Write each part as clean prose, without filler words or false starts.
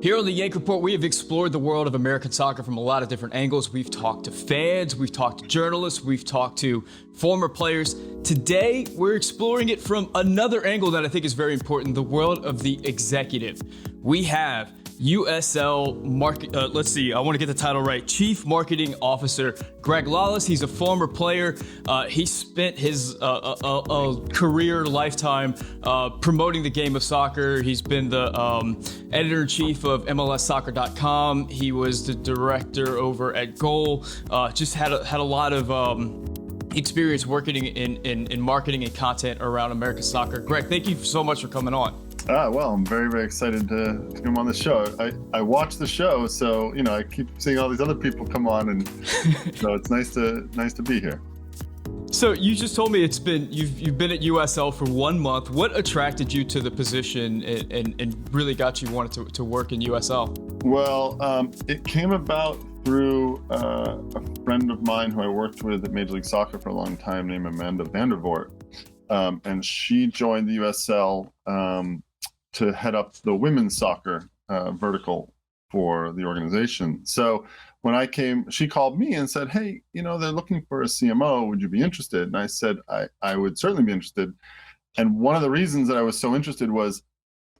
Here on the Yank Report, we have explored the world of American soccer from a lot of different angles. We've talked to fans, we've talked to journalists, we've talked to former players. Today, we're exploring it from another angle that I think is very important, the world of the executive. We have USL market, I want to get the title right. Chief Marketing Officer Greg Lalas. He's a former player. He spent his career lifetime promoting the game of soccer. He's been the editor-in-chief of MLSsoccer.com. He was the director over at Goal. Just had a lot of experience working in marketing and content around American soccer. Greg, thank you so much for coming on. Well, I'm very, very excited to come on the show. I watch the show, so I keep seeing all these other people come on, and so it's nice to be here. So you just told me you've been at USL for 1 month. What attracted you to the position and really got you wanted to work in USL? Well, it came about through a friend of mine who I worked with at Major League Soccer for a long time, named Amanda Vandervoort, and she joined the USL to head up the women's soccer vertical for the organization. So when I came, she called me and said, hey, they're looking for a CMO. Would you be interested? And I said, I would certainly be interested. And one of the reasons that I was so interested was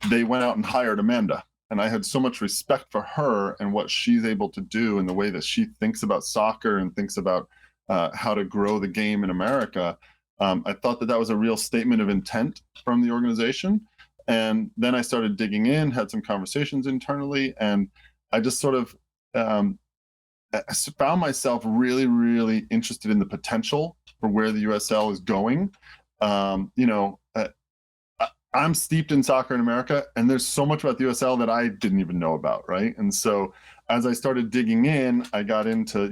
they went out and hired Amanda. And I had so much respect for her and what she's able to do and the way that she thinks about soccer and thinks about how to grow the game in America. I thought that was a real statement of intent from the organization. And then I started digging in, had some conversations internally, and I just sort of found myself really, really interested in the potential for where the USL is going. I'm steeped in soccer in America, and there's so much about the USL that I didn't even know about, right? And so as I started digging in, I got into,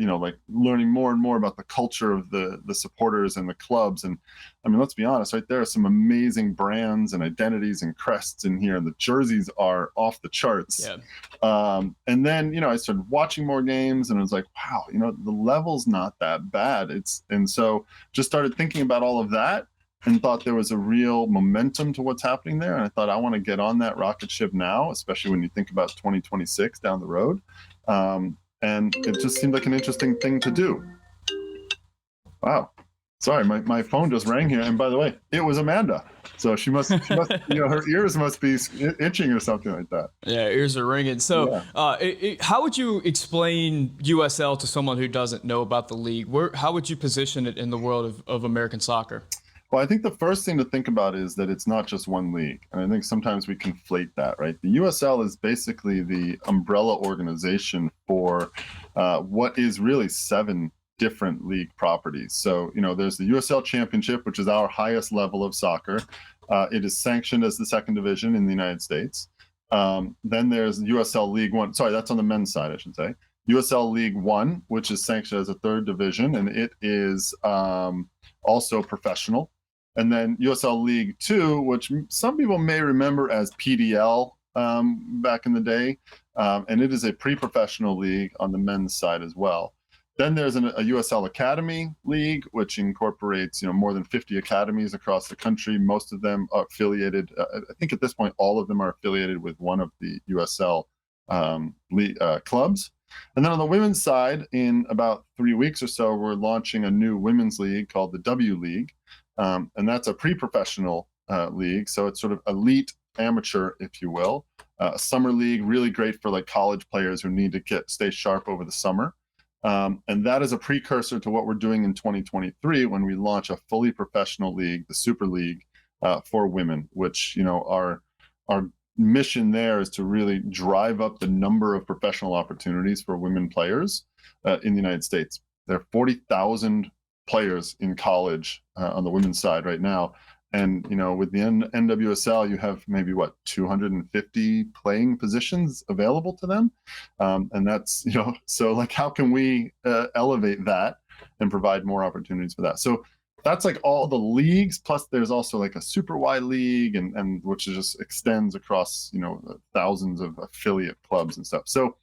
learning more and more about the culture of the supporters and the clubs. And I mean, let's be honest, right? There are some amazing brands and identities and crests in here, and the jerseys are off the charts. Yeah. And then, I started watching more games, and I was like, wow, the level's not that bad. And so just started thinking about all of that, and thought there was a real momentum to what's happening there. And I thought, I want to get on that rocket ship now, especially when you think about 2026 down the road. And it just seemed like an interesting thing to do. Wow. Sorry, my phone just rang here. And by the way, it was Amanda. So she must her ears must be itching or something like that. Yeah, ears are ringing. So yeah. How would you explain USL to someone who doesn't know about the league? How would you position it in the world of American soccer? Well, I think the first thing to think about is that it's not just one league. And I think sometimes we conflate that, right? The USL is basically the umbrella organization for what is really 7 different league properties. So, there's the USL Championship, which is our highest level of soccer. It is sanctioned as the 2nd division in the United States. Then there's USL League One. Sorry, that's on the men's side, I should say. USL League One, which is sanctioned as a 3rd division, and it is also professional. And then USL League 2, which some people may remember as PDL back in the day, and it is a pre-professional league on the men's side as well. Then there's a USL Academy League, which incorporates more than 50 academies across the country. Most of them are affiliated. I think at this point, all of them are affiliated with one of the USL clubs. And then on the women's side, in about 3 weeks or so, we're launching a new women's league called the W League. And that's a pre-professional league. So it's sort of elite amateur, if you will. A summer league, really great for college players who need to stay sharp over the summer. And that is a precursor to what we're doing in 2023 when we launch a fully professional league, the Super League, for women, which, our mission there is to really drive up the number of professional opportunities for women players in the United States. There are 40,000 players in college on the women's side right now. And, with the NWSL, you have maybe 250 playing positions available to them. And that's, so how can we elevate that and provide more opportunities for that? So that's all the leagues, plus there's also a super wide league and which just extends across, thousands of affiliate clubs and stuff. So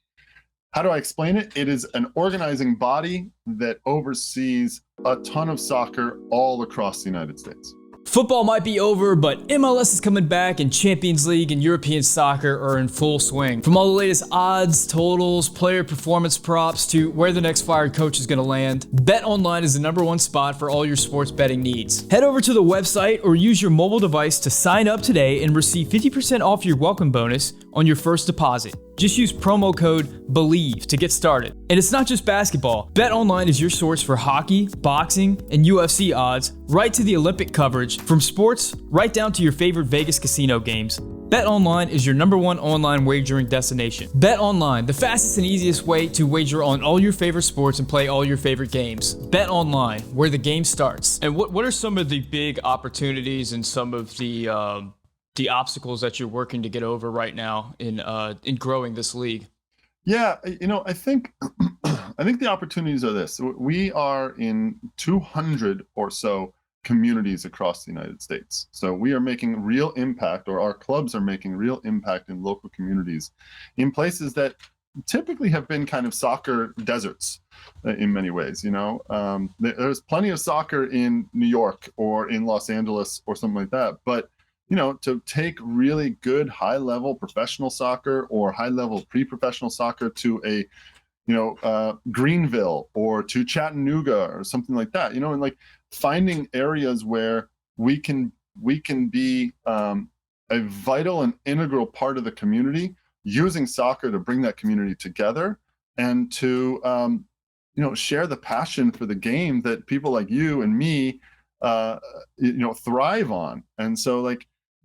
how do I explain it? It is an organizing body that oversees a ton of soccer all across the United States. Football might be over, but MLS is coming back, and Champions League and European soccer are in full swing. From all the latest odds, totals, player performance props, to where the next fired coach is going to land, BetOnline is the #1 spot for all your sports betting needs. Head over to the website or use your mobile device to sign up today and receive 50% off your welcome bonus on your first deposit. Just use promo code BELIEVE to get started. And it's not just basketball. BetOnline is your source for hockey, boxing, and UFC odds, right to the Olympic coverage, from sports right down to your favorite Vegas casino games. BetOnline is your #1 online wagering destination. BetOnline, the fastest and easiest way to wager on all your favorite sports and play all your favorite games. BetOnline, where the game starts. And what are some of the big opportunities and some of the obstacles that you're working to get over right now in growing this league? Yeah, I think I think the opportunities are this. We are in 200 or so communities across the United States. So we are making real impact, or our clubs are making real impact in local communities, in places that typically have been kind of soccer deserts in many ways. There's plenty of soccer in New York or in Los Angeles or something like that, but to take really good high-level professional soccer or high-level pre-professional soccer to a, Greenville or to Chattanooga or something like that, and like finding areas where we can be a vital and integral part of the community, using soccer to bring that community together and to, share the passion for the game that people like you and me, thrive on. And so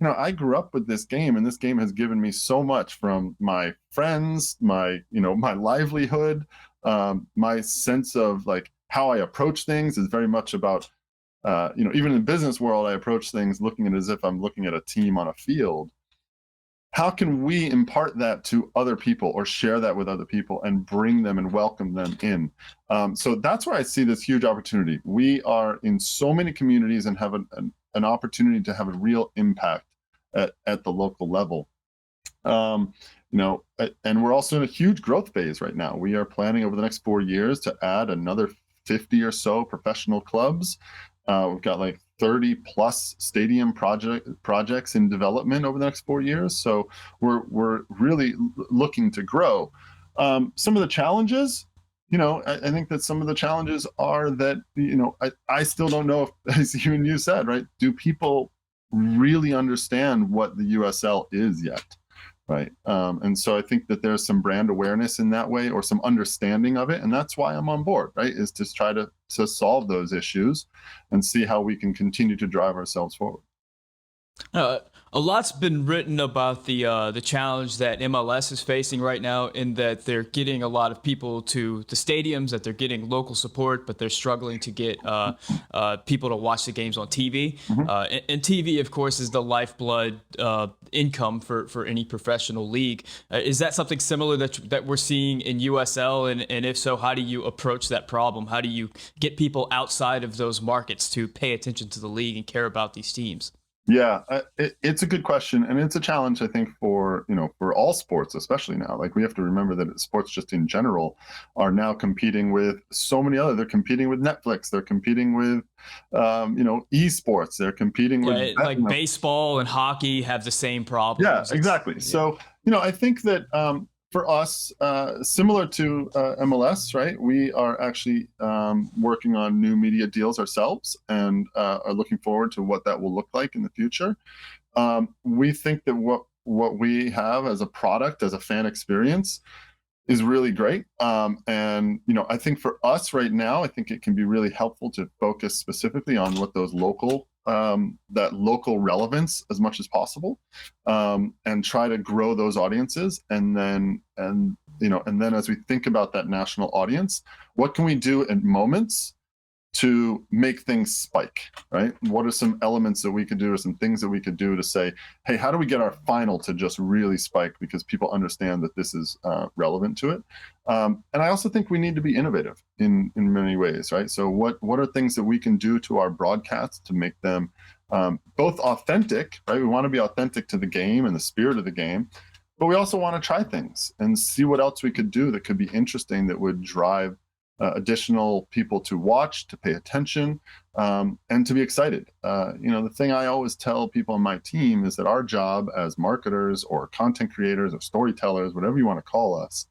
I grew up with this game, and this game has given me so much, from my friends, my livelihood, my sense of how I approach things is very much about, even in the business world, I approach things looking at it as if I'm looking at a team on a field. How can we impart that to other people or share that with other people and bring them and welcome them in? So that's where I see this huge opportunity. We are in so many communities and have an opportunity to have a real impact at the local level. And we're also in a huge growth phase right now. We are planning over the next 4 years to add another 50 or so professional clubs. We've got 30 plus stadium projects in development over the next 4 years. So we're really looking to grow. Some of the challenges, I think that some of the challenges are that, I still don't know if, as you said, right, do people really understand what the USL is yet, right? And so I think that there's some brand awareness in that way, or some understanding of it, and that's why I'm on board, right? Is to try to solve those issues and see how we can continue to drive ourselves forward. A lot's been written about the challenge that MLS is facing right now, in that they're getting a lot of people to the stadiums, that they're getting local support, but they're struggling to get people to watch the games on TV. And TV, of course, is the lifeblood income for any professional league. Is that something similar that we're seeing in USL? And if so, how do you approach that problem? How do you get people outside of those markets to pay attention to the league and care about these teams? Yeah, it's a good question, and it's a challenge, I think, for all sports, especially now. We have to remember that sports, just in general, are now competing with so many other. They're competing with Netflix. They're competing with, esports. They're competing with baseball and hockey have the same problems. Yeah, exactly. So I think that for us, similar to MLS, right? We are actually working on new media deals ourselves, and are looking forward to what that will look like in the future. We think that what we have as a product, as a fan experience, is really great. And I think for us right now, I think it can be really helpful to focus specifically on what those that local relevance as much as possible, and try to grow those audiences. And then as we think about that national audience, what can we do at moments to make things spike, right? What are some elements that we could do, or some things that we could do to say, hey, how do we get our final to just really spike because people understand that this is relevant to it? And I also think we need to be innovative in many ways, right? So what are things that we can do to our broadcasts to make them both authentic, right? We want to be authentic to the game and the spirit of the game, but we also want to try things and see what else we could do that could be interesting, that would drive additional people to watch, to pay attention, and to be excited. The thing I always tell people on my team is that our job as marketers or content creators or storytellers, whatever you want to call us,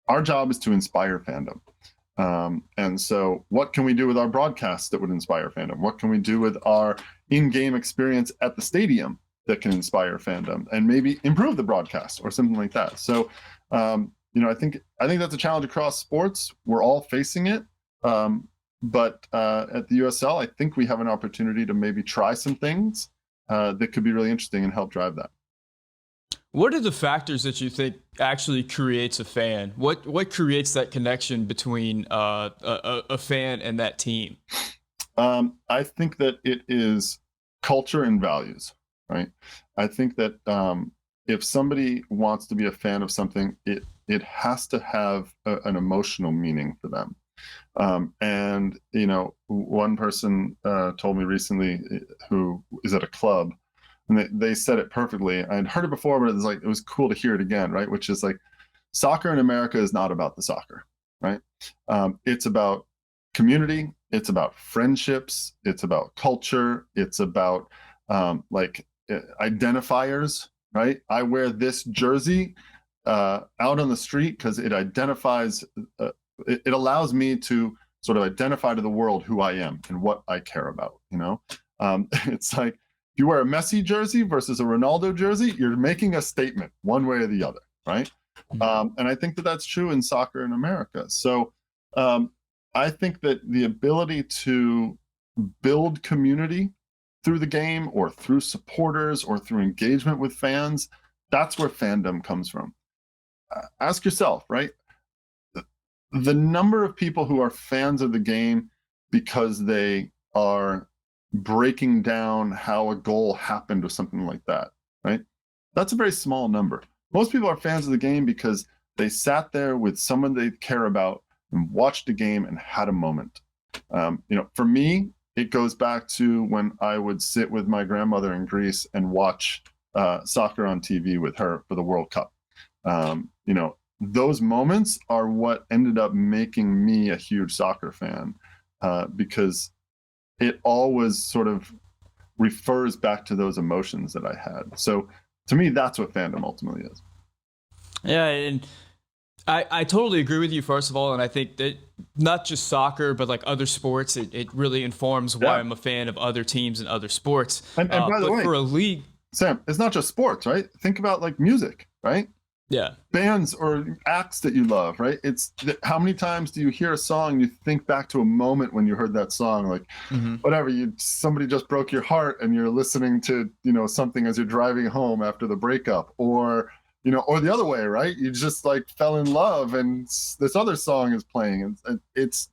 our job is to inspire fandom. And so what can we do with our broadcasts that would inspire fandom? What can we do with our in-game experience at the stadium that can inspire fandom and maybe improve the broadcast or something like that? So, I think that's a challenge across sports. We're all facing it. But at the USL, I think we have an opportunity to maybe try some things that could be really interesting and help drive that. What are the factors that you think actually creates a fan? What creates that connection between a fan and that team? I think that it is culture and values, right? I think that if somebody wants to be a fan of something, it has to have an emotional meaning for them. And one person told me recently who is at a club, and they said it perfectly. I'd heard it before, but it was cool to hear it again, right? Which is like, soccer in America is not about the soccer, right? It's about community. It's about friendships. It's about culture. It's about identifiers, right? I wear this jersey out on the street because it identifies, it allows me to sort of identify to the world who I am and what I care about, It's like, if you wear a Messi jersey versus a Ronaldo jersey, you're making a statement one way or the other, right? And I think that that's true in soccer in America. So I think that the ability to build community through the game or through supporters or through engagement with fans, that's where fandom comes from. Ask yourself, right? The number of people who are fans of the game because they are breaking down how a goal happened or something like that, right? That's a very small number. Most people are fans of the game because they sat there with someone they care about and watched a game and had a moment. For me, it goes back to when I would sit with my grandmother in Greece and watch soccer on TV with her for the World Cup. Those moments are what ended up making me a huge soccer fan because it always sort of refers back to those emotions that I had. So to me, that's what fandom ultimately is. Yeah, and I totally agree with you, first of all, and I think that not just soccer, but like other sports, it really informs why I'm a fan of other teams and other sports. And by the way, for a league, Sam, it's not just sports, right? Think about like music, right? Yeah. Bands or acts that you love, right? It's how many times do you hear a song and you think back to a moment when you heard that song, like whatever, somebody just broke your heart and you're listening to, something as you're driving home after the breakup, or or the other way, right? You just like fell in love and this other song is playing, and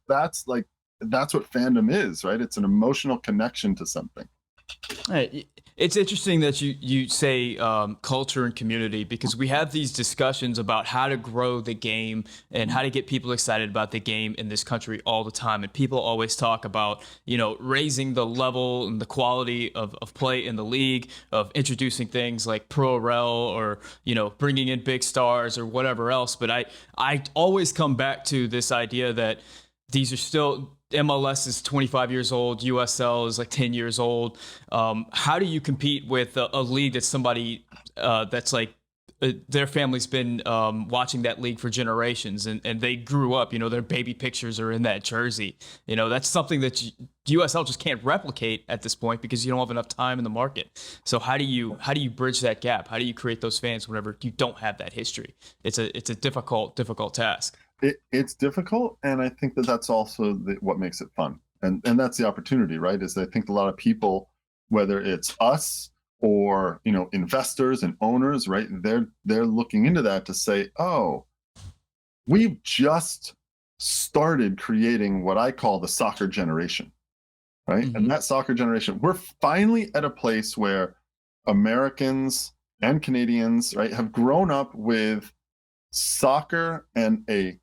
that's what fandom is, right? It's an emotional connection to something. Right. It's interesting that you say culture and community, because we have these discussions about how to grow the game and how to get people excited about the game in this country all the time. And people always talk about, raising the level and the quality of play in the league, of introducing things like Pro Rel or, bringing in big stars or whatever else. But I always come back to this idea that these are still... MLS is 25 years old. USL is like 10 years old. How do you compete with a league that's somebody that's like their family's been watching that league for generations, and they grew up, their baby pictures are in that jersey. That's something that USL just can't replicate at this point because you don't have enough time in the market. So how do you bridge that gap? How do you create those fans whenever you don't have that history? It's a difficult task. It's difficult, and I think that that's also what makes it fun, and that's the opportunity, right? Is I think a lot of people, whether it's us or investors and owners, right? They're looking into that to say, oh, we've just started creating what I call the soccer generation, right? And that soccer generation, we're finally at a place where Americans and Canadians, right, have grown up with soccer and a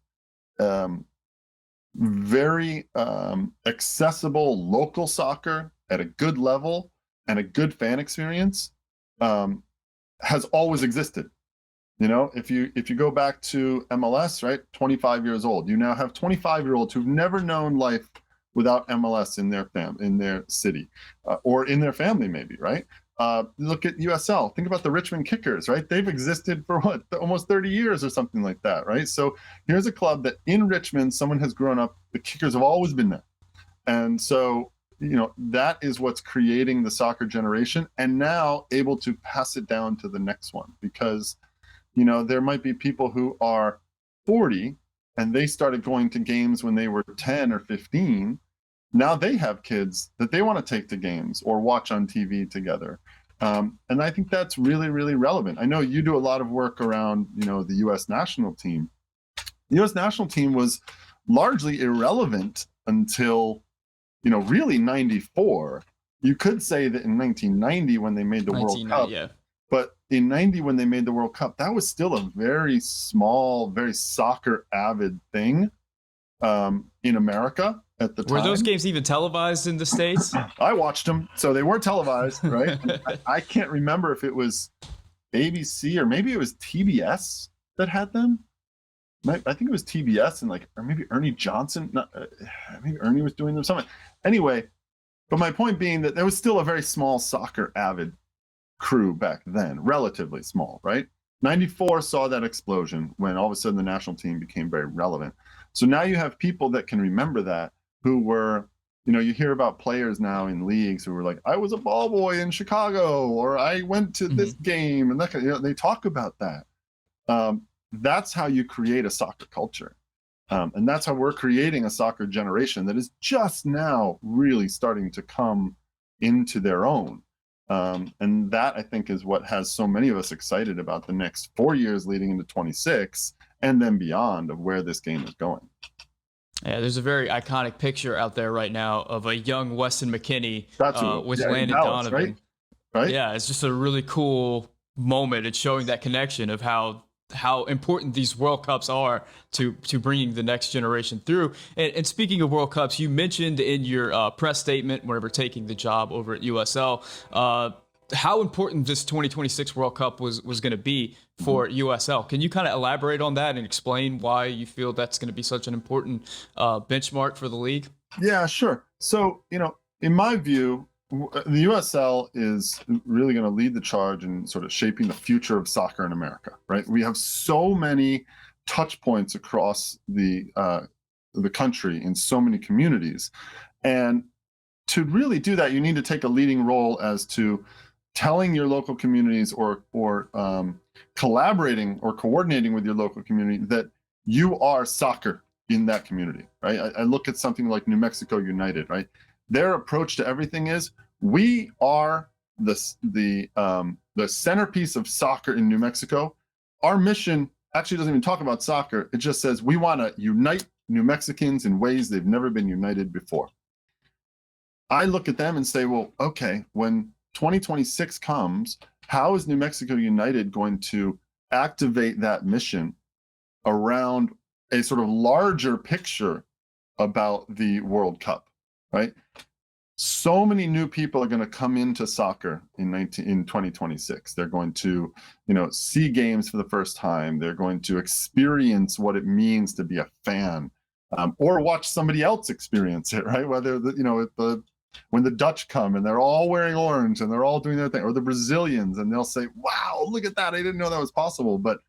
very accessible local soccer at a good level and a good fan experience has always existed. You know, if you go back to MLS, right, 25 years old, you now have 25-year-olds who've never known life without MLS in their city, or in their family, maybe, right? Look at USL. Think about the Richmond Kickers, right? They've existed for what, almost 30 years or something like that, right? So here's a club that in Richmond, someone has grown up. The Kickers have always been there, and so that is what's creating the soccer generation, and now able to pass it down to the next one, because there might be people who are 40 and they started going to games when they were 10 or 15. Now they have kids that they want to take to games or watch on TV together. And I think that's really, really relevant. I know you do a lot of work around, the U.S. national team. The U.S. national team was largely irrelevant until, really 94. You could say that in 1990 when they made the World Cup, yeah. But in 90, when they made the World Cup, that was still a very small, very soccer avid thing in America at the time. Were those games even televised in the States? I watched them, so they were televised, right? I can't remember if it was ABC or maybe it was TBS that had them. I think it was TBS and or maybe Ernie Johnson. Maybe Ernie was doing them, something. Anyway, but my point being that there was still a very small soccer avid crew back then, relatively small, right? 94 saw that explosion when all of a sudden the national team became very relevant. So now you have people that can remember that, who were, you hear about players now in leagues who were like, I was a ball boy in Chicago, or I went to this game, and that they talk about that. That's how you create a soccer culture. And that's how we're creating a soccer generation that is just now really starting to come into their own. And that, I think, is what has so many of us excited about the next 4 years leading into 26 and then beyond, of where this game is going. Yeah, there's a very iconic picture out there right now of a young Weston McKennie with Landon Dallas, Donovan. Right? Yeah, it's just a really cool moment. It's showing that connection of how important these World Cups are to bringing the next generation through. And speaking of World Cups, you mentioned in your press statement, whenever taking the job over at USL, how important this 2026 World Cup was going to be for USL. Can you kind of elaborate on that and explain why you feel that's going to be such an important benchmark for the league? Yeah, sure. So, in my view, the USL is really going to lead the charge in sort of shaping the future of soccer in America, right? We have so many touch points across the country in so many communities. And to really do that, you need to take a leading role as to telling your local communities or collaborating or coordinating with your local community that you are soccer in that community, right? I look at something like New Mexico United, right? Their approach to everything is, we are the centerpiece of soccer in New Mexico. Our mission actually doesn't even talk about soccer. It just says we want to unite New Mexicans in ways they've never been united before. I look at them and say, well, okay, when 2026 comes, how is New Mexico United going to activate that mission around a sort of larger picture about the World Cup, right? So many new people are going to come into soccer in 2026. They're going to, see games for the first time. They're going to experience what it means to be a fan, or watch somebody else experience it, right? Whether when the Dutch come and they're all wearing orange and they're all doing their thing, or the Brazilians, and they'll say, "Wow, look at that! I didn't know that was possible." But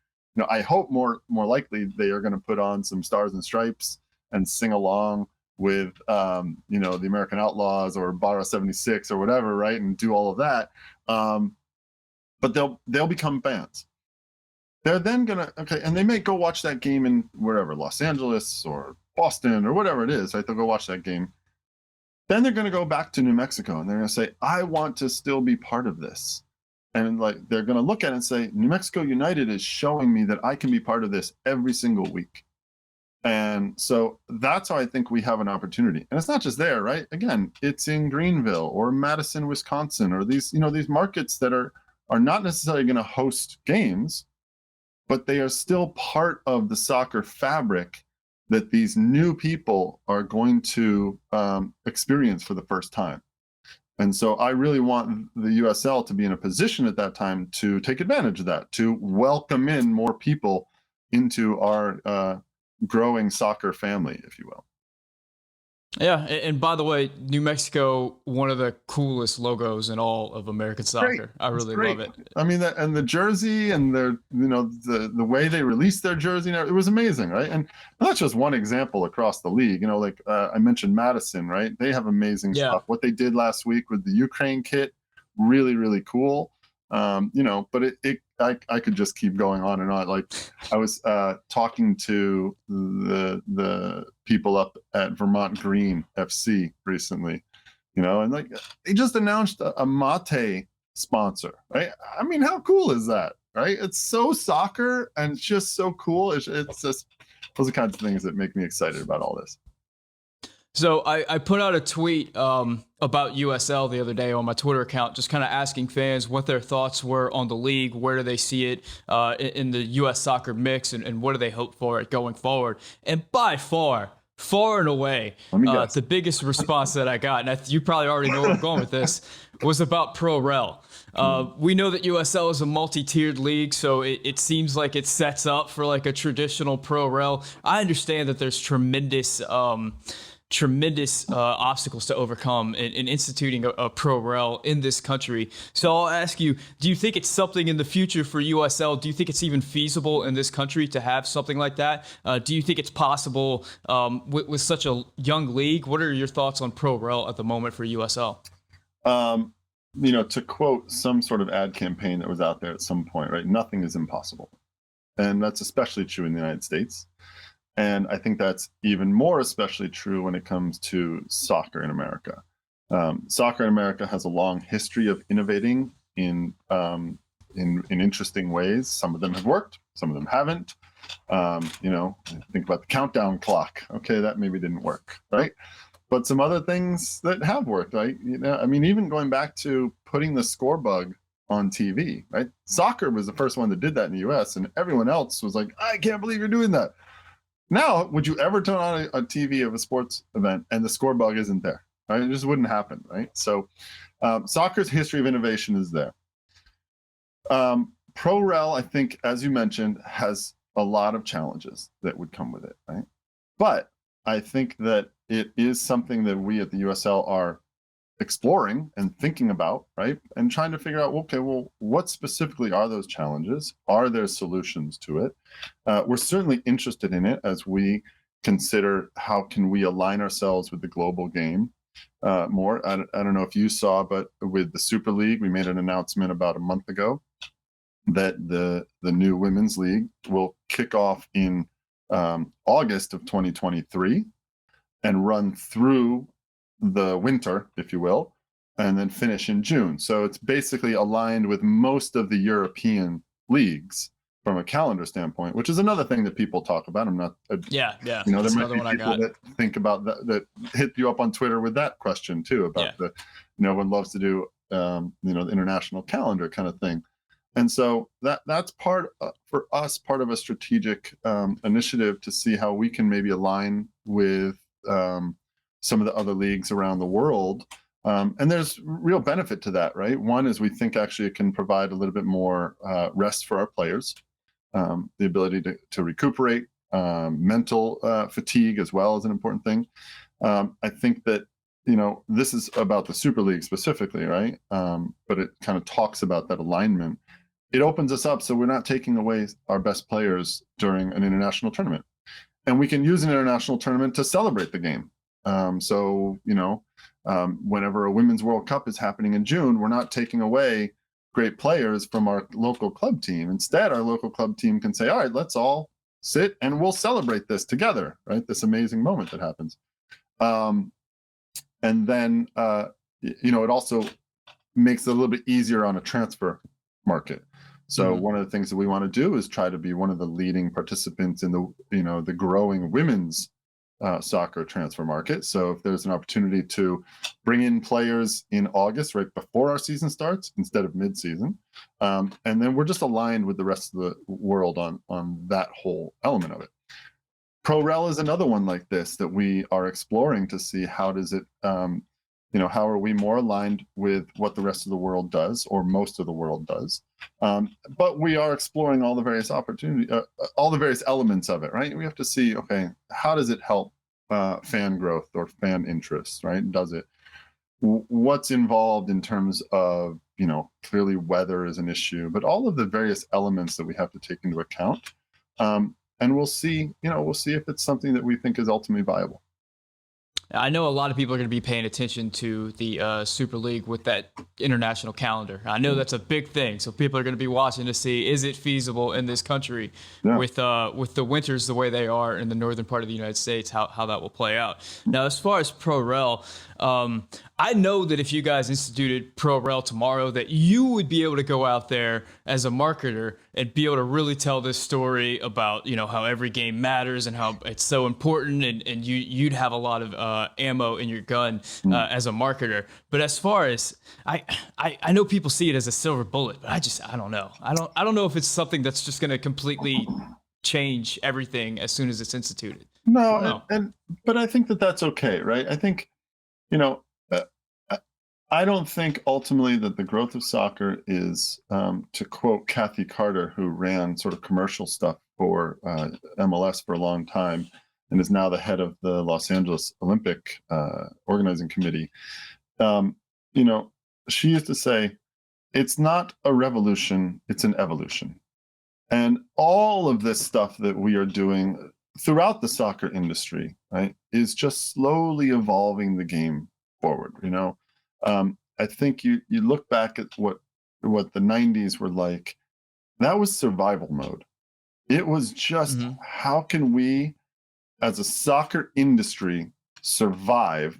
I hope more likely they are going to put on some Stars and Stripes and sing along with the American Outlaws or Barra 76 or whatever, right? And do all of that. But they'll become fans. They're then gonna, and they may go watch that game in wherever, Los Angeles or Boston or whatever it is, right? They'll go watch that game. Then they're gonna go back to New Mexico and they're gonna say, I want to still be part of this. And they're gonna look at it and say, New Mexico United is showing me that I can be part of this every single week. And so that's how I think we have an opportunity. And it's not just there, right? Again, it's in Greenville or Madison, Wisconsin, or these markets that are not necessarily going to host games, but they are still part of the soccer fabric that these new people are going to experience for the first time. And so I really want the USL to be in a position at that time to take advantage of that, to welcome in more people into our growing soccer family, if you will. Yeah, and by the way, New Mexico, one of the coolest logos in all of American Great. soccer. I It's really great. love it. I mean, and the jersey and their, the way they released their jersey, it was amazing, right? And that's just one example across the league. Like I mentioned Madison, right? They have amazing Yeah. stuff. What they did last week with the Ukraine kit, really, really cool. But I could just keep going on and on. Like I was talking to the people up at Vermont Green FC recently, and like they just announced a mate sponsor, right? I mean, how cool is that, right? It's so soccer and it's just so cool. It's just those are kinds of things that make me excited about all this. So I put out a tweet about USL the other day on my Twitter account, just kind of asking fans what their thoughts were on the league, where do they see it in the U.S. soccer mix, and what do they hope for it going forward. And by far and away, the biggest response that I got, and you probably already know where I'm going with this, was about Pro Rel. We know that USL is a multi-tiered league, so it seems like it sets up for like a traditional Pro Rel. I understand that there's tremendous obstacles to overcome in instituting a Pro Rel in this country. So I'll ask you, do you think it's something in the future for USL? Do you think it's even feasible in this country to have something like that? Do you think it's possible with such a young league? What are your thoughts on Pro Rel at the moment for USL? To quote some sort of ad campaign that was out there at some point, right? Nothing is impossible. And that's especially true in the United States. And I think that's even more especially true when it comes to soccer in America. Soccer in America has a long history of innovating in interesting ways. Some of them have worked, some of them haven't. Think about the countdown clock. Okay, that maybe didn't work, right? But some other things that have worked, right? Even going back to putting the score bug on TV, right? Soccer was the first one that did that in the US, and everyone else was like, I can't believe you're doing that. Now, would you ever turn on a TV of a sports event and the score bug isn't there? Right? It just wouldn't happen, right? So soccer's history of innovation is there. Pro Rel, I think, as you mentioned, has a lot of challenges that would come with it, right? But I think that it is something that we at the USL are exploring and thinking about, right? And trying to figure out, okay, well, what specifically are those challenges? Are there solutions to it? We're certainly interested in it as we consider how can we align ourselves with the global game more. I don't know if you saw, but with the Super League, we made an announcement about a month ago that the new Women's League will kick off in August of 2023 and run through the winter, if you will, and then finish in June. So it's basically aligned with most of the European leagues from a calendar standpoint, which is another thing that people talk about. I'm not, yeah. There might be people that think about that hit you up on Twitter with that question too about everyone loves to do the international calendar kind of thing. And so that's part for us, part of a strategic initiative to see how we can maybe align with some of the other leagues around the world. And there's real benefit to that, right? One is we think actually it can provide a little bit more rest for our players, the ability to recuperate, mental fatigue as well is an important thing. I think that, this is about the Super League specifically, right? But it kind of talks about that alignment. It opens us up so we're not taking away our best players during an international tournament. And we can use an international tournament to celebrate the game. Whenever a Women's World Cup is happening in June, we're not taking away great players from our local club team. Instead, our local club team can say, all right, let's all sit and we'll celebrate this together, right? This amazing moment that happens. And then, it also makes it a little bit easier on a transfer market. So one of the things that we want to do is try to be one of the leading participants in the growing women's soccer transfer market. So if there's an opportunity to bring in players in August, right before our season starts, instead of mid-season, and then we're just aligned with the rest of the world on that whole element of it. Pro Rel is another one like this that we are exploring to see how does it how are we more aligned with what the rest of the world does, or most of the world does? But we are exploring all the various all the various elements of it, right? We have to see, okay, how does it help fan growth or fan interest, right? Does it? What's involved in terms of, clearly weather is an issue, but all of the various elements that we have to take into account. And we'll see if it's something that we think is ultimately viable. I know a lot of people are going to be paying attention to the Super League with that international calendar. I know that's a big thing, so people are going to be watching to see, is it feasible in this country with the winters the way they are in the northern part of the United States, how that will play out. Now, as far as Pro Rel, I know that if you guys instituted Pro Rel tomorrow, that you would be able to go out there as a marketer and be able to really tell this story about, how every game matters and how it's so important, and you'd have a lot of ammo in your gun as a marketer. But as far as I know people see it as a silver bullet, but I don't know. I don't know if it's something that's just going to completely change everything as soon as it's instituted. No, but I think that's okay, right? I think, I don't think ultimately that the growth of soccer is, to quote Kathy Carter, who ran sort of commercial stuff for MLS for a long time and is now the head of the Los Angeles Olympic organizing committee. She used to say, it's not a revolution, it's an evolution. And all of this stuff that we are doing throughout the soccer industry, right, is just slowly evolving the game forward. I think you look back at what the 90s were like. That was survival mode. It was just, how can we as a soccer industry survive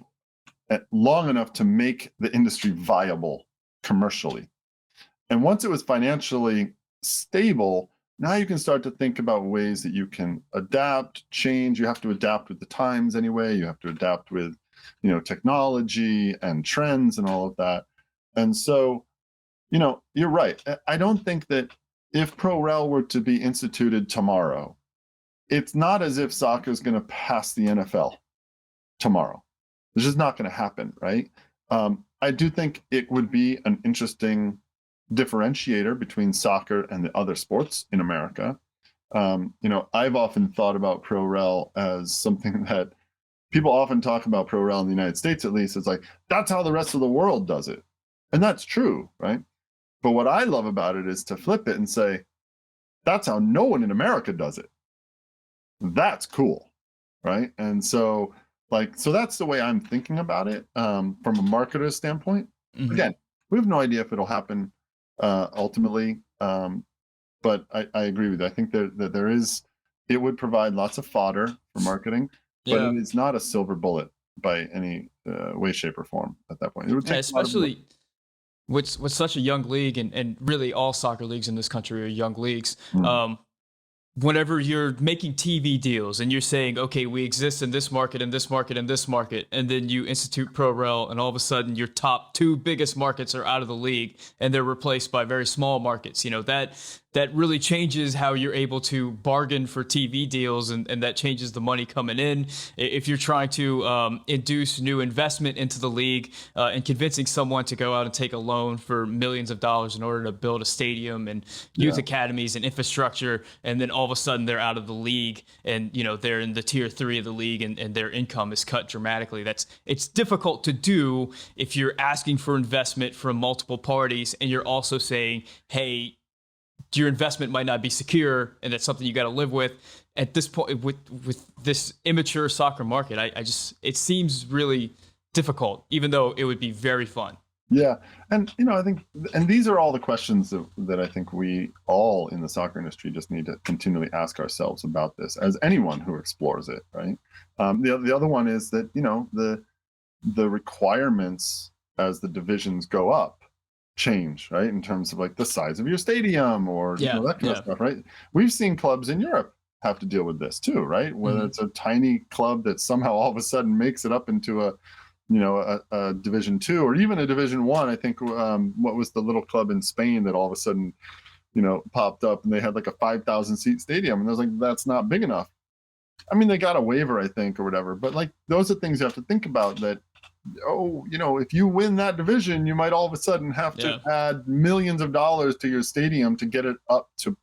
long enough to make the industry viable commercially? And once it was financially stable, now you can start to think about ways that you can adapt, change. You have to adapt with the times anyway. You have to adapt with, technology and trends and all of that. And so, you're right. I don't think that if Pro Rel were to be instituted tomorrow, it's not as if soccer is going to pass the NFL tomorrow. It's just not going to happen, right? I do think it would be an interesting differentiator between soccer and the other sports in America. I've often thought about Pro Rel as something that people often talk about. Pro Rel in the United States, at least, it's like, that's how the rest of the world does it. And that's true, right? But what I love about it is to flip it and say, that's how no one in America does it. That's cool, right? And so that's the way I'm thinking about it from a marketer's standpoint. Again, we have no idea if it'll happen ultimately, but I agree with you. I think that it would provide lots of fodder for marketing, but it is not a silver bullet by any way, shape, or form at that point. It would take especially with such a young league, and really all soccer leagues in this country are young leagues. Whenever you're making TV deals and you're saying, okay, we exist in this market, and this market, and this market, and then you institute Pro Rel, and all of a sudden your top two biggest markets are out of the league and they're replaced by very small markets, that really changes how you're able to bargain for TV deals, and that changes the money coming in. If you're trying to induce new investment into the league and convincing someone to go out and take a loan for millions of dollars in order to build a stadium and youth academies and infrastructure, and then all of a sudden they're out of the league and they're in the tier 3 of the league, and their income is cut dramatically. It's difficult to do if you're asking for investment from multiple parties and you're also saying, hey, your investment might not be secure, and that's something you got to live with. At this point, with this immature soccer market, it seems really difficult, even though it would be very fun. Yeah, and I think, and these are all the questions that I think we all in the soccer industry just need to continually ask ourselves about this, as anyone who explores it, right? The other one is that the requirements as the divisions go up change, right, in terms of like the size of your stadium or that kind of stuff, right? We've seen clubs in Europe have to deal with this too, right? Whether it's a tiny club that somehow all of a sudden makes it up into a Division 2 or even a Division 1. I think what was the little club in Spain that all of a sudden popped up, and they had like a 5,000 seat stadium, and I was like, that's not big enough. I mean, they got a waiver, I think, or whatever, but like those are things you have to think about, that oh, if you win that division, you might all of a sudden have to add millions of dollars to your stadium to get it up to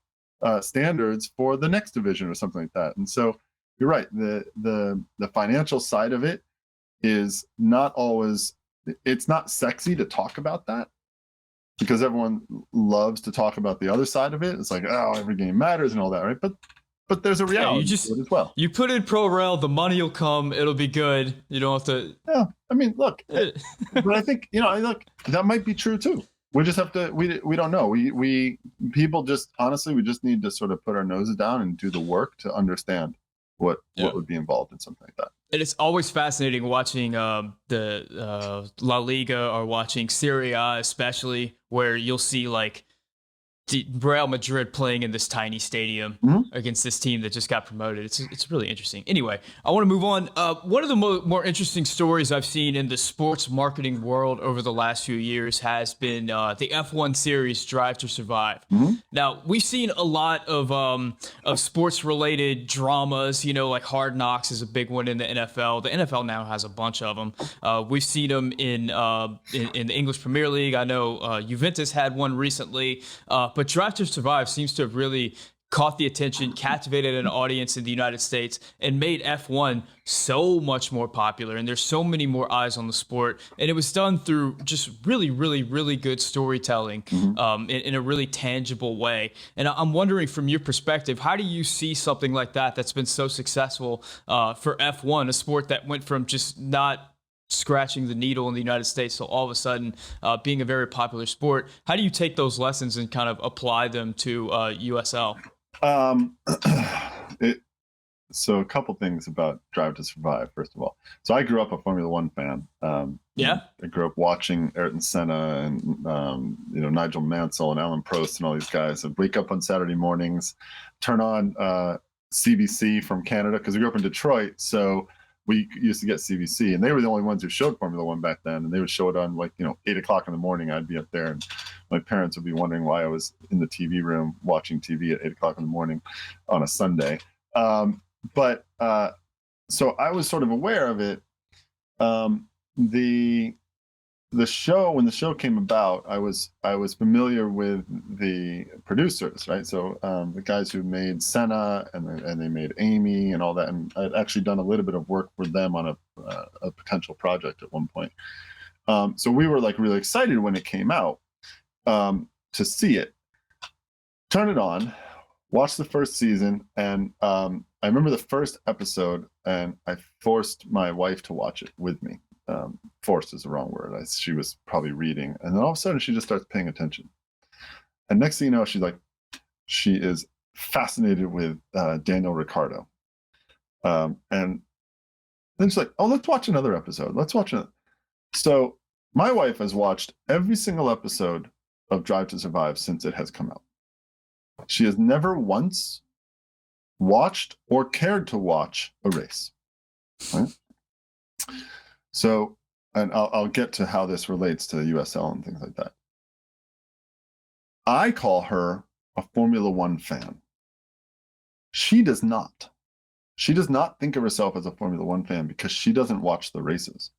standards for the next division or something like that. And so you're right. The financial side of it is not always, it's not sexy to talk about that, because everyone loves to talk about the other side of it. It's like, oh, every game matters and all that, right? But there's a reality to it as well. You put in pro rel, the money will come, it'll be good. You don't have to. Yeah, I mean, look, but I think look, that might be true too. We just have to. We don't know. We people just honestly, we just need to sort of put our noses down and do the work to understand what would be involved in something like that. And it's always fascinating watching the La Liga or watching Serie A, especially, where you'll see like Real Madrid playing in this tiny stadium against this team that just got promoted. It's really interesting. Anyway, I want to move on. One of the more interesting stories I've seen in the sports marketing world over the last few years has been the F1 series Drive to Survive. Now, we've seen a lot of sports-related dramas, like Hard Knocks is a big one in the NFL. The NFL now has a bunch of them. We've seen them in the English Premier League. I know Juventus had one recently. But Drive to Survive seems to have really caught the attention, captivated an audience in the United States, and made F1 so much more popular. And there's so many more eyes on the sport. And it was done through just really, really, really good storytelling in a really tangible way. And I'm wondering, from your perspective, how do you see something like that that's been so successful for F1, a sport that went from just not scratching the needle in the United States, so all of a sudden being a very popular sport? How do you take those lessons and kind of apply them to USL? So a couple things about Drive to Survive, first of all. So I grew up a Formula One fan. I grew up watching Ayrton Senna and Nigel Mansell and Alan Prost and all these guys. I'd wake up on Saturday mornings, turn on CBC from Canada, because we grew up in Detroit, so we used to get CBC, and they were the only ones who showed Formula One back then. And they would show it on 8 o'clock in the morning. I'd be up there, and my parents would be wondering why I was in the TV room watching TV at 8 o'clock in the morning on a Sunday. So I was sort of aware of it. The show, when the show came about, I was familiar with the producers, right? So the guys who made Senna and they made Amy and all that, and I'd actually done a little bit of work with them on a potential project at one point. So we were really excited when it came out to see it. Turn it on, watch the first season, and I remember the first episode, and I forced my wife to watch it with me. Forced is the wrong word. She was probably reading, and then all of a sudden she just starts paying attention. And next thing you know, she is fascinated with Daniel Ricciardo. And then she's like, "Oh, let's watch another episode. Let's watch it." So my wife has watched every single episode of Drive to Survive since it has come out. She has never once watched or cared to watch a race. Right? So, and I'll get to how this relates to USL and things like that. I call her a Formula One fan. She does not. She does not think of herself as a Formula One fan because she doesn't watch the races.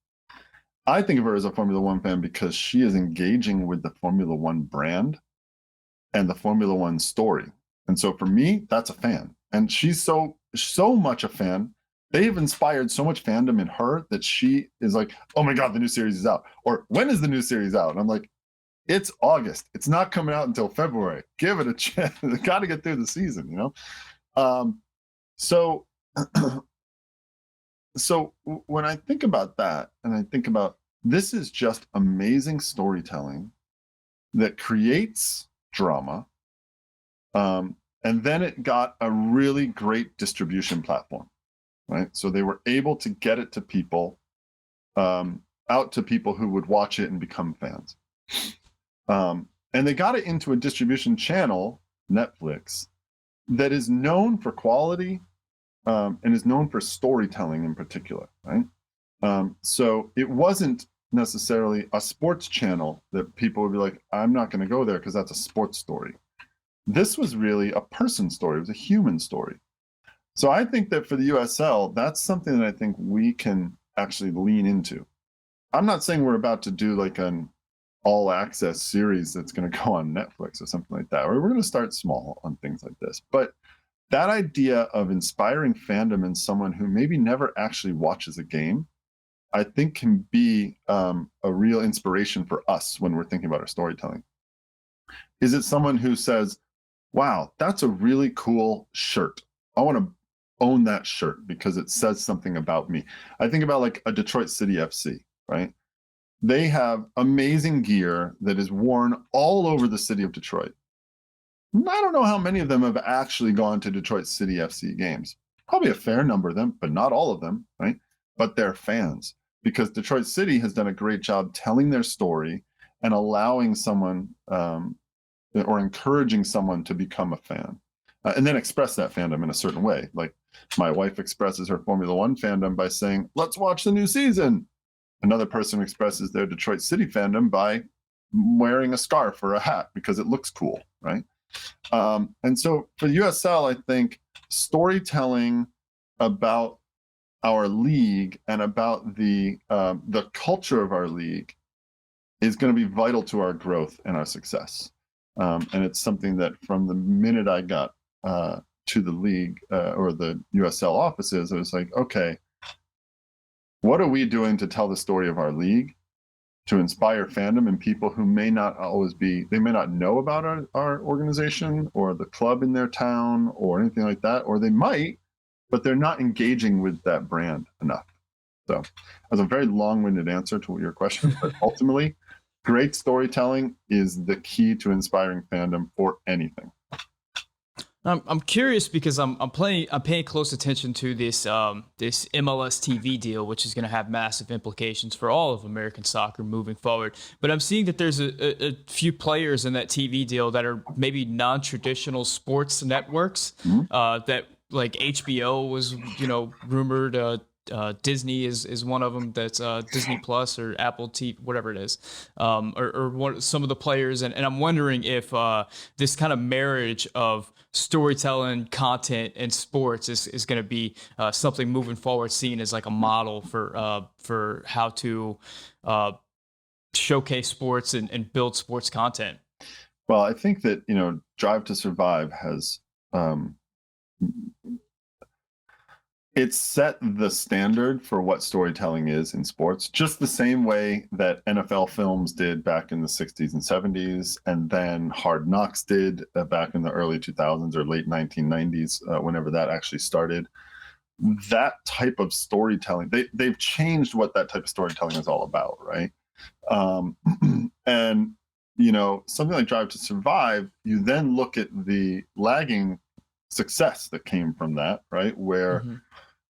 I think of her as a Formula One fan because she is engaging with the Formula One brand and the Formula One story. And so for me, that's a fan. And she's so much a fan. They've inspired so much fandom in her that she is like, "Oh my God, the new series is out." Or, "When is the new series out?" And I'm like, "It's August. It's not coming out until February. Give it a chance. Got to get through the season, So when I think about that, and I think about, this is just amazing storytelling that creates drama. And then it got a really great distribution platform. Right, so they were able to get it to people, out to people who would watch it and become fans. And they got it into a distribution channel, Netflix, that is known for quality and is known for storytelling in particular. Right, so it wasn't necessarily a sports channel that people would be like, "I'm not going to go there because that's a sports story." This was really a person story. It was a human story. So I think that for the USL, that's something that I think we can actually lean into. I'm not saying we're about to do like an all access series that's going to go on Netflix or something like that. We're going to start small on things like this. But that idea of inspiring fandom in someone who maybe never actually watches a game, I think can be a real inspiration for us when we're thinking about our storytelling. Is it someone who says, wow, that's a really cool shirt. I want to own that shirt because it says something about me. I think about like a Detroit City FC, right? They have amazing gear that is worn all over the city of Detroit. I don't know how many of them have actually gone to Detroit City FC games. Probably a fair number of them, but not all of them, right? But they're fans because Detroit City has done a great job telling their story and allowing someone or encouraging someone to become a fan and then express that fandom in a certain way. Like my wife expresses her Formula One fandom by saying, let's watch the new season. Another person expresses their Detroit City fandom by wearing a scarf or a hat because it looks cool, right? And so for USL, I think storytelling about our league and about the culture of our league is going to be vital to our growth and our success. And it's something that from the minute I got to the league or the USL offices, I was like, okay, what are we doing to tell the story of our league, to inspire fandom in people who may not always be, they may not know about our organization or the club in their town or anything like that, or they might, but they're not engaging with that brand enough. So that's a very long-winded answer to your question, but ultimately, great storytelling is the key to inspiring fandom for anything. I'm curious because I'm paying close attention to this this MLS TV deal, which is going to have massive implications for all of American soccer moving forward. But I'm seeing that there's a few players in that TV deal that are maybe non-traditional sports networks. That like HBO was rumored. Disney is one of them. That's Disney Plus or Apple TV, whatever it is, or some of the players. And I'm wondering if this kind of marriage of storytelling, content, and sports is going to be something moving forward, seen as like a model for how to showcase sports and build sports content. Well, I think that Drive to Survive has it's set the standard for what storytelling is in sports, just the same way that NFL films did back in the 60s and 70s, and then Hard Knocks did back in the early 2000s or late 1990s, whenever that actually started. That type of storytelling, they've changed what that type of storytelling is all about, right? And, something like Drive to Survive, you then look at the lagging success that came from that, right? Where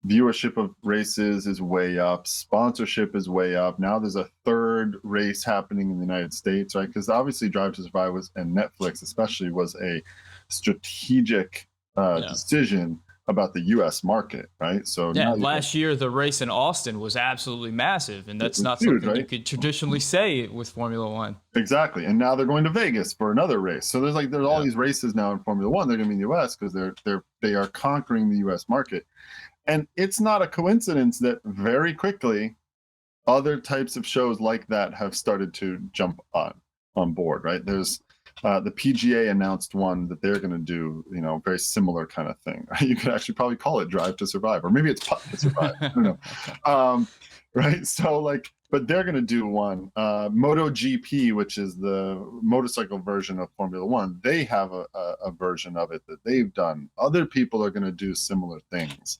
viewership of races is way up, sponsorship is way up. Now there's a third race happening in the United States, right? Because obviously Drive to Survive and Netflix especially was a strategic decision about the U.S. market, right? So last year the race in Austin was absolutely massive, and that's not huge, something right? You could traditionally say with Formula One. Exactly, and now they're going to Vegas for another race. So there's all these races now in Formula One. They're going to be in the U.S. because they are conquering the U.S. market, and it's not a coincidence that very quickly other types of shows like that have started to jump on board, right? There's the PGA announced one that they're going to do, very similar kind of thing. You could actually probably call it Drive to Survive, or maybe it's Putt to Survive. I don't know. Right? So but they're going to do one. MotoGP, which is the motorcycle version of Formula One, they have a version of it that they've done. Other people are going to do similar things,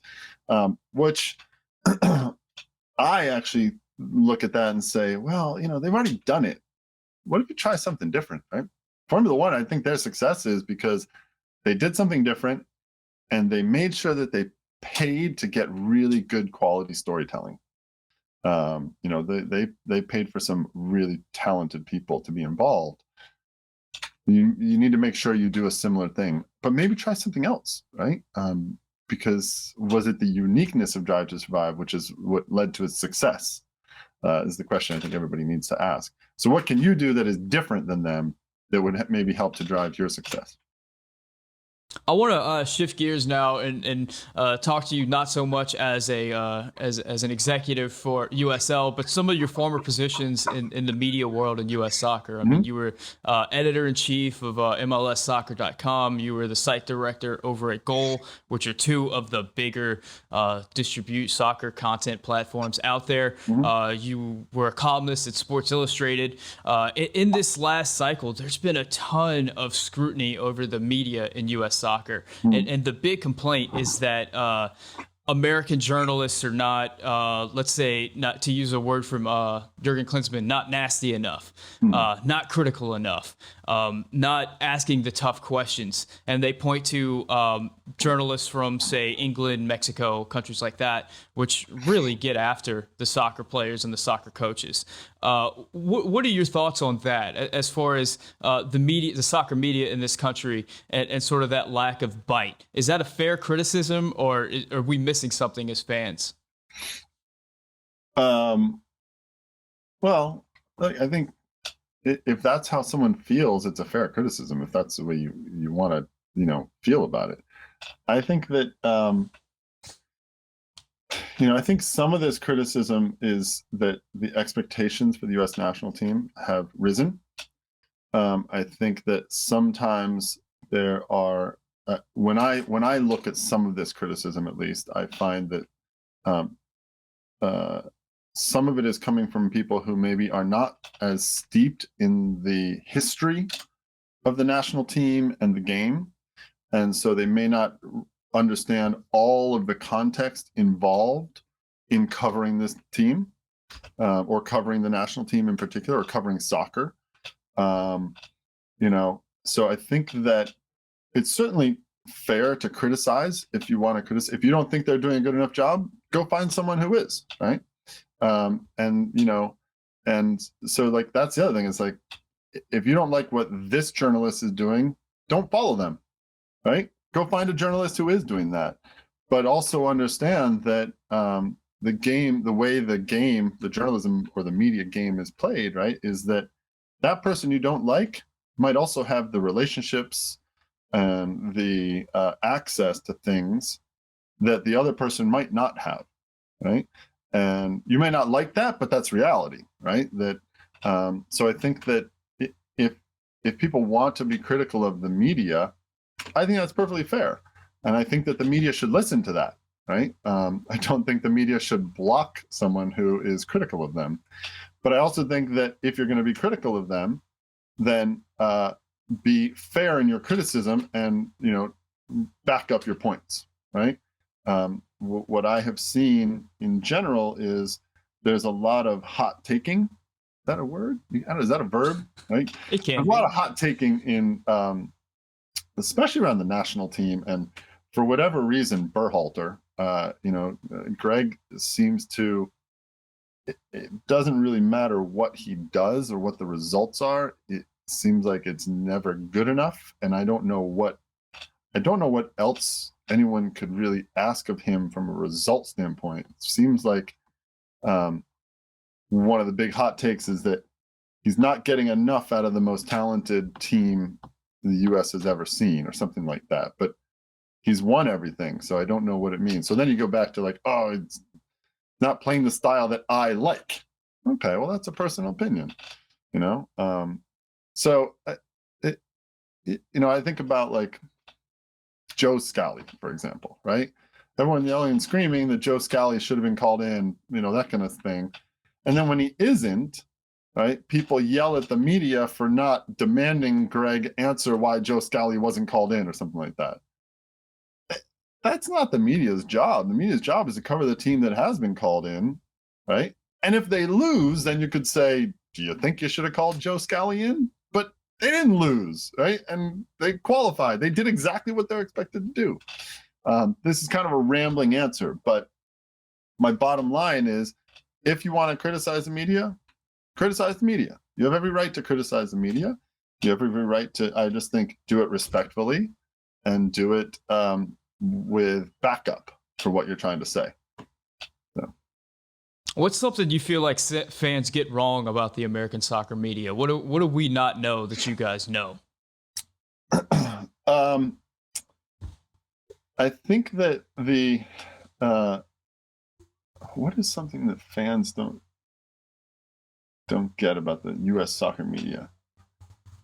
which I actually look at that and say, well, they've already done it. What if you try something different, right? Formula One, I think their success is because they did something different and they made sure that they paid to get really good quality storytelling. They paid for some really talented people to be involved. You need to make sure you do a similar thing, but maybe try something else, right? Because was it the uniqueness of Drive to Survive, which is what led to its success? Is the question I think everybody needs to ask. So what can you do that is different than them that would maybe help to drive your success? I want to shift gears now and talk to you not so much as as an executive for USL, but some of your former positions in the media world in U.S. soccer. I mean, you were editor in chief of MLSsoccer.com. You were the site director over at Goal, which are two of the bigger distribute soccer content platforms out there. You were a columnist at Sports Illustrated. In this last cycle, there's been a ton of scrutiny over the media in U.S. soccer. And the big complaint is that American journalists are not, let's say, not to use a word from Jurgen Klinsmann, not nasty enough, not critical enough, not asking the tough questions. And they point to journalists from, say, England, Mexico, countries like that, which really get after the soccer players and the soccer coaches. What are your thoughts on that as far as the media, the soccer media in this country, and sort of that lack of bite? Is that a fair criticism, or are we missing something as fans? Well, I think if that's how someone feels, it's a fair criticism. If that's the way you want to, feel about it. I think that, I think some of this criticism is that the expectations for the U.S. national team have risen. I think that sometimes there are, when I look at some of this criticism, at least, I find that some of it is coming from people who maybe are not as steeped in the history of the national team and the game. And so they may not understand all of the context involved in covering this team, or covering the national team in particular, or covering soccer. So I think that it's certainly fair to criticize if you want to criticize. If you don't think they're doing a good enough job, go find someone who is, right? And so like that's the other thing. It's like, if you don't like what this journalist is doing, don't follow them, right? Go find a journalist who is doing that. But also understand that the game, the way the game, the journalism or the media game is played, right, is that that person you don't like might also have the relationships and the access to things that the other person might not have, right? And you may not like that, but that's reality, right? That so I think that if people want to be critical of the media, I think that's perfectly fair, and I think that the media should listen to that, right? I don't think the media should block someone who is critical of them, but I also think that if you're going to be critical of them, then be fair in your criticism and back up your points, right? What I have seen in general is there's a lot of hot taking. Is that a word? Is that a verb? Right? It can. There's a lot of hot taking in, especially around the national team, and for whatever reason, Berhalter, Greg seems to. It doesn't really matter what he does or what the results are. It seems like it's never good enough, and I don't know what else anyone could really ask of him from a result standpoint. It seems like one of the big hot takes is that he's not getting enough out of the most talented team the U.S. has ever seen, or something like that. But he's won everything, so I don't know what it means. So then you go back to like, oh, it's not playing the style that I like. Okay, well, that's a personal opinion, So I think about like Joe Scally, for example, right? Everyone yelling and screaming that Joe Scally should have been called in, that kind of thing. And then when he isn't, right, people yell at the media for not demanding Greg answer why Joe Scally wasn't called in or something like that. That's not the media's job. The media's job is to cover the team that has been called in, right? And if they lose, then you could say, do you think you should have called Joe Scally in? But they didn't lose, right? And they qualified. They did exactly what they're expected to do. This is kind of a rambling answer, but my bottom line is, if you want to criticize the media, criticize the media. You have every right to criticize the media. You have every right to, I just think, do it respectfully and do it with backup for what you're trying to say. So. What's something you feel like fans get wrong about the American soccer media? What do we not know that you guys know? I think that what is something that fans don't get about the U.S. soccer media?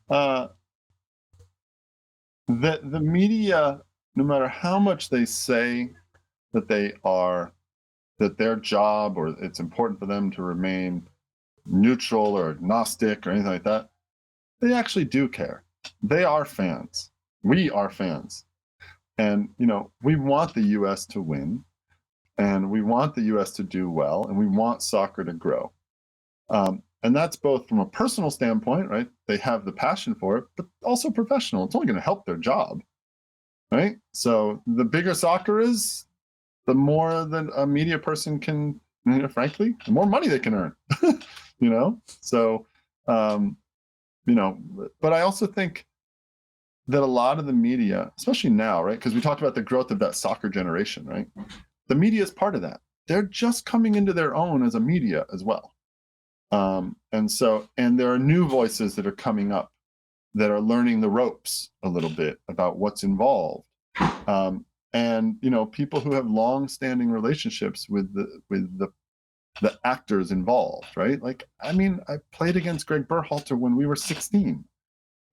That the media, no matter how much they say that that their job or it's important for them to remain neutral or agnostic or anything like that, they actually do care. They are fans. We are fans. And, we want the U.S. to win, and we want the U.S. to do well, and we want soccer to grow. And that's both from a personal standpoint, right? They have the passion for it, but also professional. It's only going to help their job, right? So the bigger soccer is, the more that a media person can, frankly, the more money they can earn, So, but I also think that a lot of the media, especially now, right? Because we talked about the growth of that soccer generation, right? The media is part of that. They're just coming into their own as a media as well. And there are new voices that are coming up that are learning the ropes a little bit about what's involved. And people who have long-standing relationships with the actors involved, right? Like, I played against Greg Berhalter when we were 16,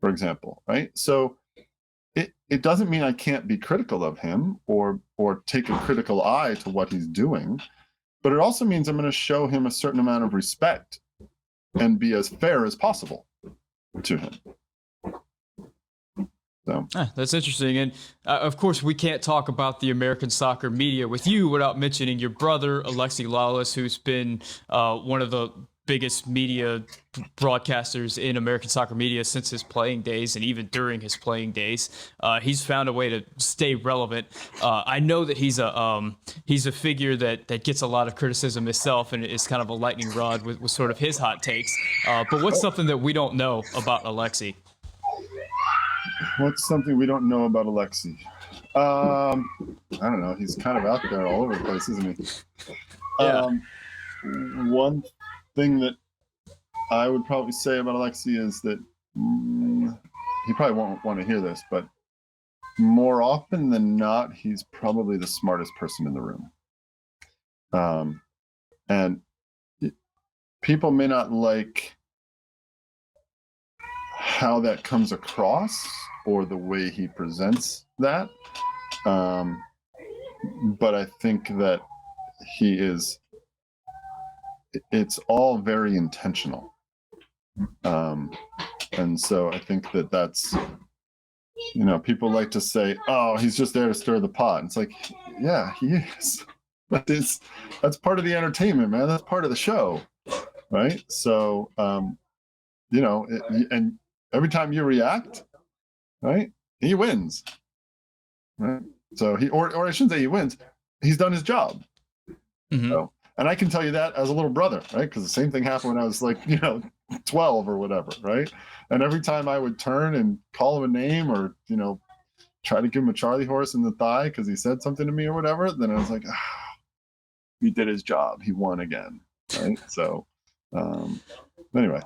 for example, right? So it doesn't mean I can't be critical of him or take a critical eye to what he's doing, but it also means I'm going to show him a certain amount of respect and be as fair as possible to him. So that's interesting. And of course, we can't talk about the American soccer media with you without mentioning your brother, Alexi Lalas, who's been one of the biggest media broadcasters in American soccer media since his playing days, and even during his playing days. He's found a way to stay relevant. I know that he's a figure that gets a lot of criticism himself, and is kind of a lightning rod with sort of his hot takes. But what's something that we don't know about Alexi? What's something we don't know about Alexi? I don't know. He's kind of out there all over the place, isn't he? Yeah. One thing that I would probably say about Alexi is that he probably won't want to hear this, but more often than not, he's probably the smartest person in the room. And people may not like how that comes across or the way he presents that. But I think that it's all very intentional. And so I think that's, people like to say, oh, he's just there to stir the pot. It's like, yeah, he is. That's part of the entertainment, man. That's part of the show, right? So, and every time you react, right, he wins, right? So or I shouldn't say he wins. He's done his job. Mm-hmm. So, and I can tell you that as a little brother, right? Because the same thing happened when I was like, 12 or whatever, right? And every time I would turn and call him a name or, try to give him a Charlie horse in the thigh because he said something to me or whatever, then I was like, he did his job. He won again, right? So anyway,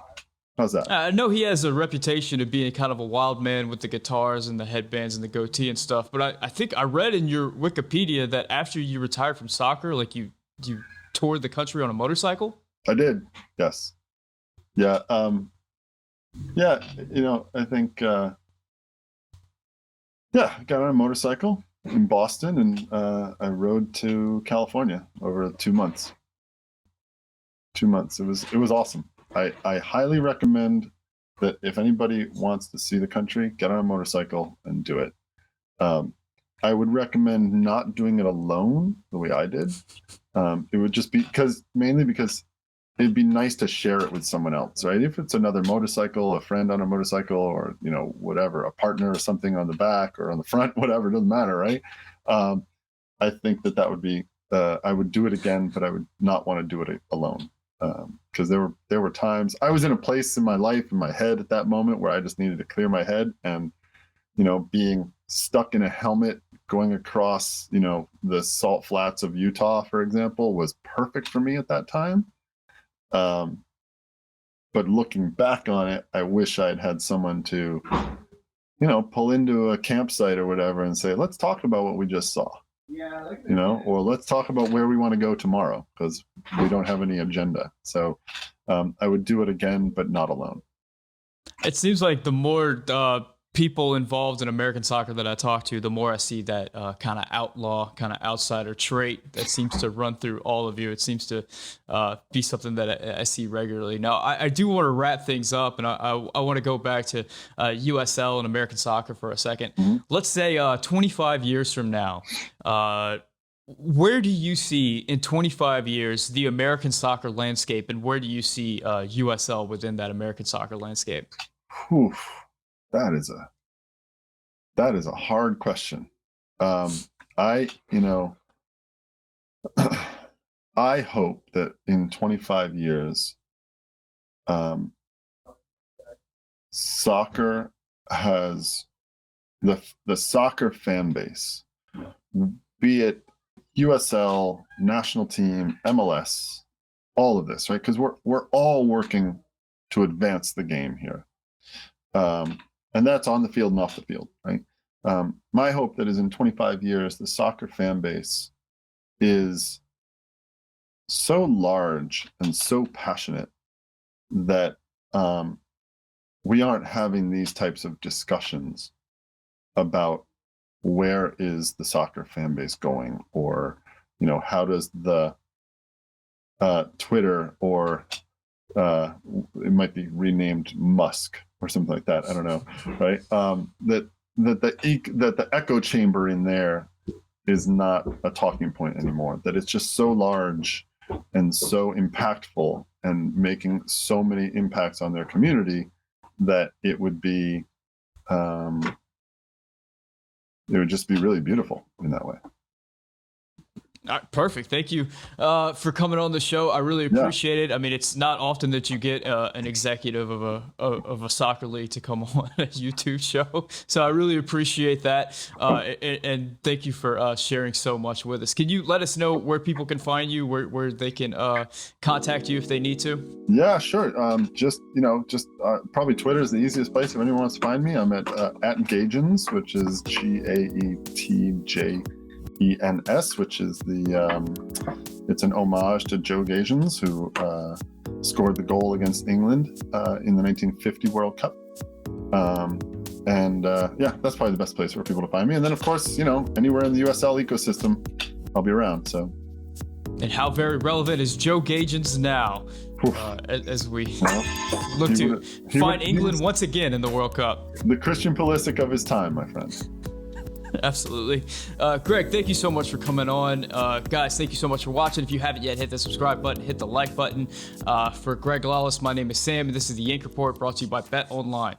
how's that? I know he has a reputation of being kind of a wild man with the guitars and the headbands and the goatee and stuff, but I think I read in your Wikipedia that after you retired from soccer, like you toured the country on a motorcycle? I did, yes. Yeah. Yeah, I think, I got on a motorcycle in Boston and I rode to California over 2 months. 2 months. It was awesome. I highly recommend that if anybody wants to see the country, get on a motorcycle and do it. I would recommend not doing it alone the way I did. It would just be mainly because it'd be nice to share it with someone else, right? If it's another motorcycle, a friend on a motorcycle, or whatever, a partner or something on the back or on the front, whatever, it doesn't matter, right? I think that would be I would do it again, but I would not want to do it alone. Because there were times I was in a place in my life, in my head at that moment, where I just needed to clear my head, and being stuck in a helmet going across the salt flats of Utah, for example, was perfect for me at that time. But looking back on it, I wish I'd had someone to pull into a campsite or whatever and say, let's talk about what we just saw. Or let's talk about where we want to go tomorrow, because we don't have any agenda. So I would do it again, but not alone. It seems like the more people involved in American soccer that I talk to, the more I see that kind of outlaw, kind of outsider trait that seems to run through all of you. It seems to be something that I see regularly. Now, I do want to wrap things up, and I want to go back to USL and American soccer for a second. Mm-hmm. Let's say 25 years from now, where do you see in 25 years the American soccer landscape, and where do you see USL within that American soccer landscape? Whew. That is a hard question. I hope that in 25 years, soccer has the soccer fan base, be it USL, national team, MLS, all of this, right? Because we're all working to advance the game here. And that's on the field and off the field, right? My hope that is in 25 years, the soccer fan base is so large and so passionate that we aren't having these types of discussions about where is the soccer fan base going, or how does the Twitter, or it might be renamed Musk or something like that. I don't know, right? That the echo chamber in there is not a talking point anymore. That it's just so large and so impactful and making so many impacts on their community that it would be, it would just be really beautiful in that way. All right, perfect. Thank you for coming on the show. I really appreciate it. I mean, it's not often that you get an executive of a soccer league to come on a YouTube show, so I really appreciate that. And thank you for sharing so much with us. Can you let us know where people can find you, where they can contact you if they need to? Yeah, sure. Probably Twitter is the easiest place if anyone wants to find me. I'm at Gagens, which is GAETJENS, which is it's an homage to Joe Gagens, who scored the goal against England in the 1950 World Cup. That's probably the best place for people to find me. And then, of course, anywhere in the USL ecosystem, I'll be around. So. And how very relevant is Joe Gagens now, as we look to find England once again in the World Cup? The Christian Pulisic of his time, my friend. Absolutely. Greg, thank you so much for coming on. Guys, thank you so much for watching. If you haven't yet, hit the subscribe button, hit the like button. For Greg Lalas, my name is Sam, and this is the Yank Report, brought to you by Bet Online.